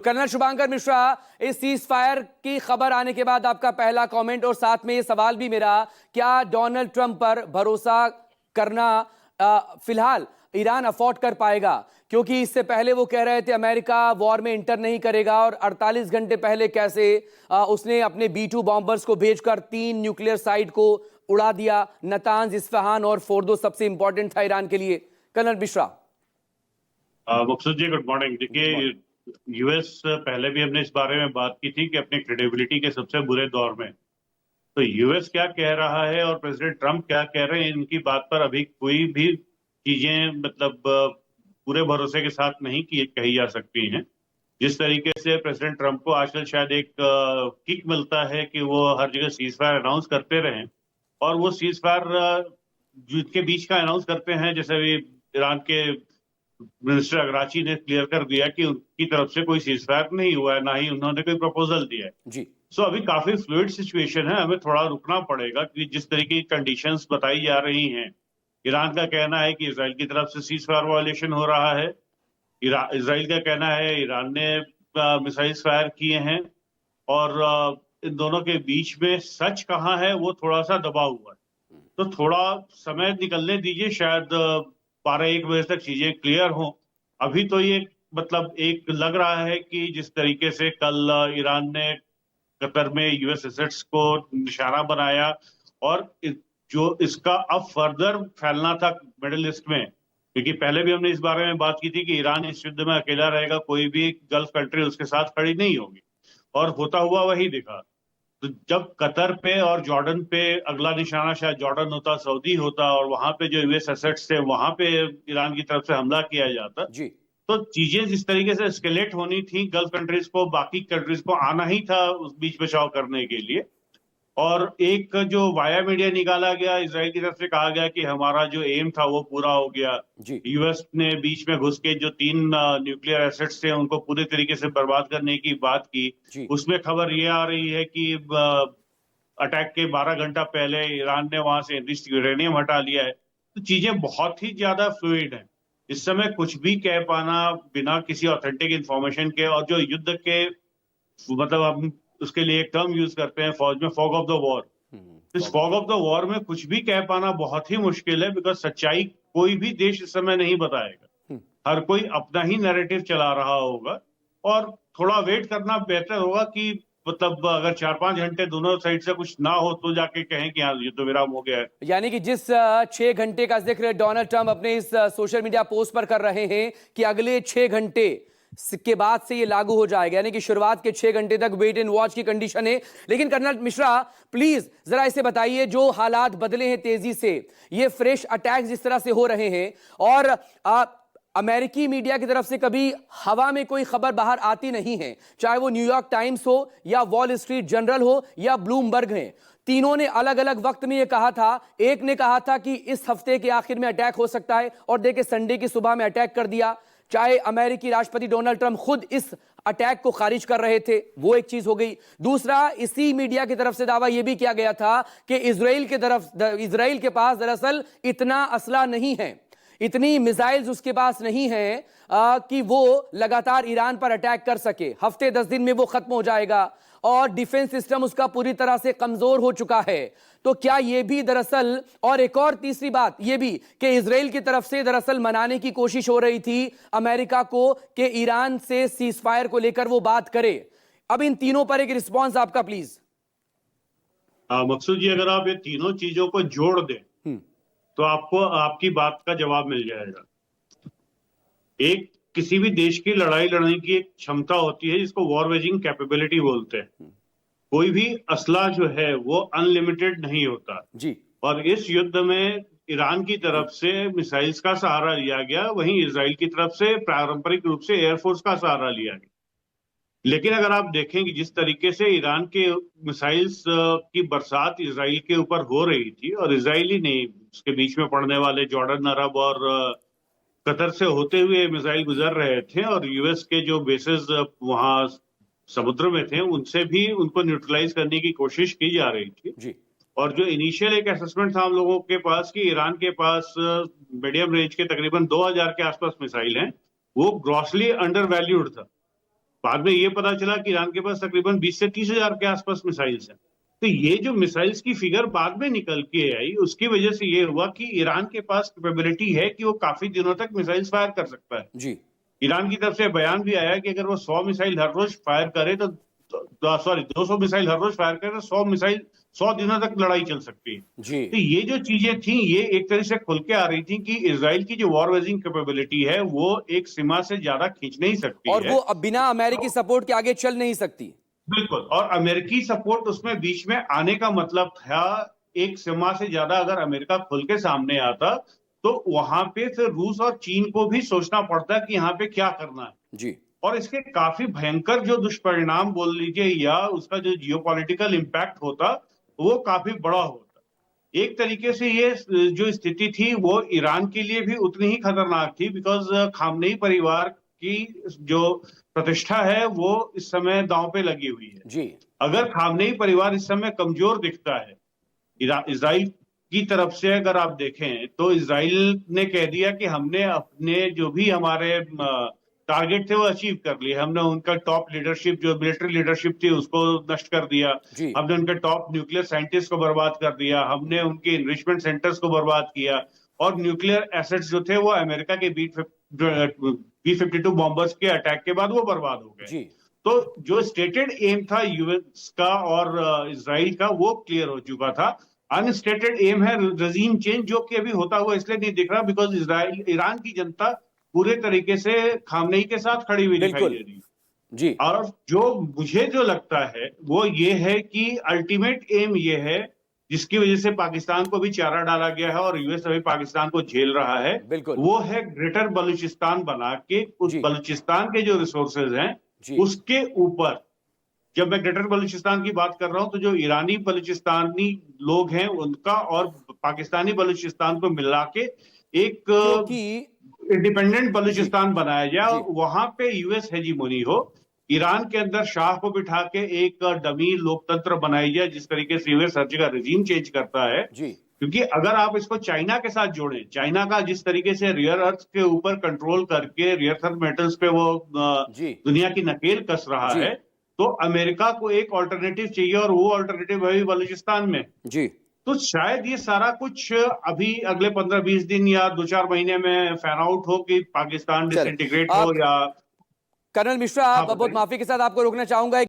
Colonel Shubhankar Mishra, इस cease fire की खबर आने के बाद आपका पहला कमेंट और साथ में ये सवाल भी मेरा, क्या डोनाल्ड ट्रंप पर भरोसा करना फिलहाल ईरान अफोर्ड कर पाएगा? क्योंकि इससे पहले वो कह रहे थे अमेरिका वॉर में इंटर नहीं करेगा, और 48 घंटे पहले कैसे उसने अपने B-2 बॉम्बर्स को भेजकर 3 न्यूक्लियर साइट को उड़ा दिया। नतांज, इस्फहान और फोर्दो सबसे इंपॉर्टेंट था ईरान के लिए। कर्नल मिश्रा। मकसूद जी, गुड मॉर्निंग। देखिए, यूएस पहले भी हमने इस बारे में बात की थी कि अपनी क्रेडिबिलिटी के सबसे बुरे दौर में, तो यूएस क्या कह रहा है और प्रेसिडेंट ट्रंप क्या कह रहे हैं, इनकी बात पर अभी कोई भी चीजें मतलब पूरे भरोसे के साथ नहीं कही जा सकती हैं। जिस तरीके से प्रेसिडेंट ट्रंप को आजकल शायद एक किक मिलता है कि वो हर जगह सीज फायर अनाउंस करते रहें, और वो सीज फायर जिनके बीच का अनाउंस करते हैं, जैसे अभी ईरान के मिनिस्टर अगराची ने क्लियर कर दिया कि उनकी तरफ से कोई सीज फायर नहीं हुआ है, ना ही उन्होंने कोई प्रपोजल दिया है जी। सो अभी काफी फ्लूइड सिचुएशन है, हमें थोड़ा रुकना पड़ेगा कि जिस तरीके की कंडीशंस बताई जा रही हैं। ईरान का कहना है कि इजराइल की तरफ से सीज फायर वायलेशन हो रहा है, इजराइल का कहना है ईरान ने मिसाइल्स फायर किए हैं, और इन दोनों के बीच में सच कहाँ है वो थोड़ा सा दबा हुआ है। तो थोड़ा समय निकलने दीजिए, शायद 12-1 बजे तक चीजें क्लियर हों। अभी तो ये मतलब एक लग रहा है कि जिस तरीके से कल ईरान ने कतर में यूएस एसेट्स को निशाना बनाया, और जो इसका अब फर्दर फैलना था मिडिल ईस्ट में, क्योंकि पहले भी हमने इस बारे में बात की थी कि ईरान इस युद्ध में अकेला रहेगा, कोई भी गल्फ कंट्री उसके साथ खड़ी नहीं होगी, और होता हुआ वही दिखा। तो जब कतर पे और जॉर्डन पे अगला निशाना शायद जॉर्डन होता, सऊदी होता, और वहां पे जो यूएस एसेट्स थे वहां पे ईरान की तरफ से हमला किया जाता जी। तो चीजें जिस तरीके से एस्केलेट होनी थी, गल्फ कंट्रीज को, बाकी कंट्रीज को आना ही था उस बीच बचाव करने के लिए। और एक जो वाया मीडिया निकाला गया, इजराइल की तरफ से कहा गया कि हमारा जो एम था वो पूरा हो गया। यूएस ने बीच में घुस के जो 3 न्यूक्लियर एसेट्स थे उनको पूरे तरीके से बर्बाद करने की बात की। उसमें खबर ये आ रही है कि अटैक के 12 घंटा पहले ईरान ने वहां से एनरिच्ड यूरेनियम हटा लिया है। तो चीजें बहुत ही ज्यादा फ्लूइड हैं, इस समय कुछ भी कह पाना बिना किसी ऑथेंटिक इंफॉर्मेशन के, और जो युद्ध के मतलब हम उसके लिए एक टर्म यूज करते हैं फौज में, फॉग ऑफ द वॉर। इस फॉग ऑफ द वॉर में कुछ भी कह पाना बहुत ही मुश्किल है, बिकॉज सच्चाई कोई भी देश इस समय नहीं बताएगा। हर कोई अपना ही नैरेटिव चला रहा होगा, और थोड़ा वेट करना बेहतर होगा कि मतलब अगर 4-5 घंटे दोनों साइड से कुछ ना हो तो जाके कहें कि हाँ युद्ध विराम हो गया है। यानी कि जिस 6 घंटे का जिक्र डोनाल्ड ट्रंप अपने इस सोशल मीडिया पोस्ट पर कर रहे हैं कि अगले 6 घंटे के बाद से ये लागू हो जाएगा, यानी कि शुरुआत के 6 घंटे तक वेट एंड वॉच की कंडीशन है। लेकिन कर्नल मिश्रा, प्लीज जरा इसे बताइए, जो हालात बदले हैं तेजी से, ये फ्रेश अटैक्स जिस तरह से हो रहे हैं, और अमेरिकी मीडिया की तरफ से कभी हवा में कोई खबर बाहर आती नहीं है, चाहे वो न्यूयॉर्क टाइम्स हो या वॉल स्ट्रीट जर्नल हो या ब्लूमबर्ग है, तीनों ने अलग अलग वक्त में ये कहा था। एक ने कहा था कि इस हफ्ते के आखिर में अटैक हो सकता है, और देखिए संडे की सुबह में अटैक कर दिया। चाहे अमेरिकी राष्ट्रपति डोनाल्ड ट्रंप खुद इस अटैक को खारिज कर रहे थे, वो एक चीज हो गई। दूसरा, इसी मीडिया की तरफ से दावा यह भी किया गया था कि इजराइल के पास दरअसल इतना असला नहीं है, इतनी मिसाइल्स उसके पास नहीं है कि वो लगातार ईरान पर अटैक कर सके। हफ्ते 10 दिन में वो खत्म हो जाएगा, और डिफेंस सिस्टम उसका पूरी तरह से कमजोर हो चुका है। तो क्या ये भी दरअसल, और एक और तीसरी बात ये भी कि इजराइल की तरफ से दरअसल मनाने की कोशिश हो रही थी अमेरिका को कि ईरान से सीज फायर को लेकर वो बात करे। अब इन तीनों पर एक रिस्पॉन्स आपका प्लीज। मकसूद जी, अगर आप ये तीनों चीजों को जोड़ दें तो आपको आपकी बात का जवाब मिल जाएगा। एक, किसी भी देश की लड़ाई लड़ने की एक क्षमता होती है जिसको वॉर वेजिंग कैपेबिलिटी बोलते हैं। कोई भी असला जो है वो अनलिमिटेड नहीं होता जी। और इस युद्ध में ईरान की तरफ से मिसाइल्स का सहारा लिया गया, वहीं इजराइल की तरफ से पारंपरिक रूप से एयरफोर्स का सहारा लिया गया। लेकिन अगर आप देखें कि जिस तरीके से ईरान के मिसाइल्स की बरसात इजराइल के ऊपर हो रही थी, और इजराइल ही नहीं, उसके बीच में पड़ने वाले जॉर्डन, अरब और कतर से होते हुए मिसाइल गुजर रहे थे, और यूएस के जो बेसेस वहां समुद्र में थे उनसे भी उनको न्यूट्रलाइज करने की कोशिश की जा रही थी जी। और जो इनिशियल एक असेसमेंट था हम लोगों के पास कि ईरान के पास मीडियम रेंज के तकरीबन 2000 के आसपास मिसाइल हैं, वो ग्रॉसली अंडर वैल्यूड था। बाद में ये पता चला कि ईरान के पास तकरीबन 20 से 30 हजार के आसपास मिसाइल्स हैं। तो ये जो मिसाइल्स की फिगर बाद में निकल के आई, उसकी वजह से ये हुआ कि ईरान के पास कैपेबिलिटी है कि वो काफी दिनों तक मिसाइल्स फायर कर सकता है। जी ईरान की तरफ से बयान भी आया कि अगर वो 100 मिसाइल हर रोज फायर करे तो 200 मिसाइल हर रोज फायर करे तो 100 मिसाइल 100 दिनों तक लड़ाई चल सकती है। जी तो ये जो चीजें थी, ये एक तरह से खुल के आ रही थी कि इजराइल की जो वॉर वेजिंग कैपेबिलिटी है वो एक सीमा से ज्यादा खींच नहीं सकती और है। वो अब बिना अमेरिकी सपोर्ट के आगे चल नहीं सकती। बिल्कुल, और अमेरिकी सपोर्ट उसमें बीच में आने का मतलब था, एक सीमा से ज्यादा अगर अमेरिका खुल के सामने आता तो वहां पे फिर रूस और चीन को भी सोचना पड़ता कि यहाँ पे क्या करना है। जी और इसके काफी भयंकर जो दुष्परिणाम बोल लीजिए या उसका जो जियोपॉलिटिकल इम्पैक्ट होता वो काफी बड़ा होता। एक तरीके से ये जो स्थिति थी वो ईरान के लिए भी उतनी ही खतरनाक थी, बिकॉज खामनेई परिवार की जो प्रतिष्ठा है वो इस समय दांव पे लगी हुई है। जी अगर खामनेई परिवार इस समय कमजोर दिखता है इजराइल की तरफ से, अगर आप देखें तो इजराइल ने कह दिया कि हमने अपने जो भी हमारे टारगेट थे वो अचीव कर लिए। हमने उनका टॉप लीडरशिप, जो मिलिट्री लीडरशिप थी, उसको नष्ट कर दिया। जी हमने उनके टॉप न्यूक्लियर साइंटिस्ट को बर्बाद कर दिया। हमने उनके इनरिचमेंट सेंटर्स को बर्बाद किया। और न्यूक्लियर एसेट्स जो थे वो अमेरिका के B-52 बॉम्बर्स के अटैक के बाद वो बर्बाद हो गए। जी तो जो स्टेटेड एम था यूएस का और इजराइल का वो क्लियर हो चुका था। अनस्टेटेड एम है रजीम चेंज, जो कि अभी होता हुआ इसलिए नहीं दिख रहा बिकॉज ईरान की जनता पूरे तरीके से खामनेई के साथ खड़ी हुई दिखाई बिल्कुल दे रही है। जी और जो मुझे जो लगता है वो ये है कि अल्टीमेट एम ये है, जिसकी वजह से पाकिस्तान को भी चारा डाला गया है और यूएस अभी पाकिस्तान को झेल रहा है, बिल्कुल वो है ग्रेटर बलूचिस्तान बना के उस जी बलूचिस्तान के जो रिसोर्सेज हैं जी उसके ऊपर। जब मैं ग्रेटर बलूचिस्तान की बात कर रहा हूं तो जो ईरानी बलूचिस्तानी लोग हैं उनका और पाकिस्तानी बलूचिस्तान को मिला के एक क्योंकि इंडिपेंडेंट जी बलूचिस्तान बनाया जाए जी और वहां पे यूएस हेजीमोनी हो। ईरान के अंदर शाह को बिठा के एक डमी लोकतंत्र बनाई जाए, जिस तरीके से यूएस हर जगह रिजीम चेंज करता है। जी क्योंकि अगर आप इसको चाइना के साथ जोड़ें, चाइना का जिस तरीके से रियर अर्थ के ऊपर कंट्रोल करके रियर अर्थ मेटल्स पे वो जी दुनिया की नकेल कस रहा जी है, तो अमेरिका को एक ऑल्टरनेटिव चाहिए और वो ऑल्टरनेटिव है बलूचिस्तान में। जी तो शायद ये सारा कुछ अभी अगले 15-20 दिन या 2-4 महीने में फैन आउट हो कि पाकिस्तान चले डिसइंटीग्रेट हो या। कर्नल मिश्रा, हाँ बहुत बताइए। माफी के साथ आपको रोकना चाहूंगा।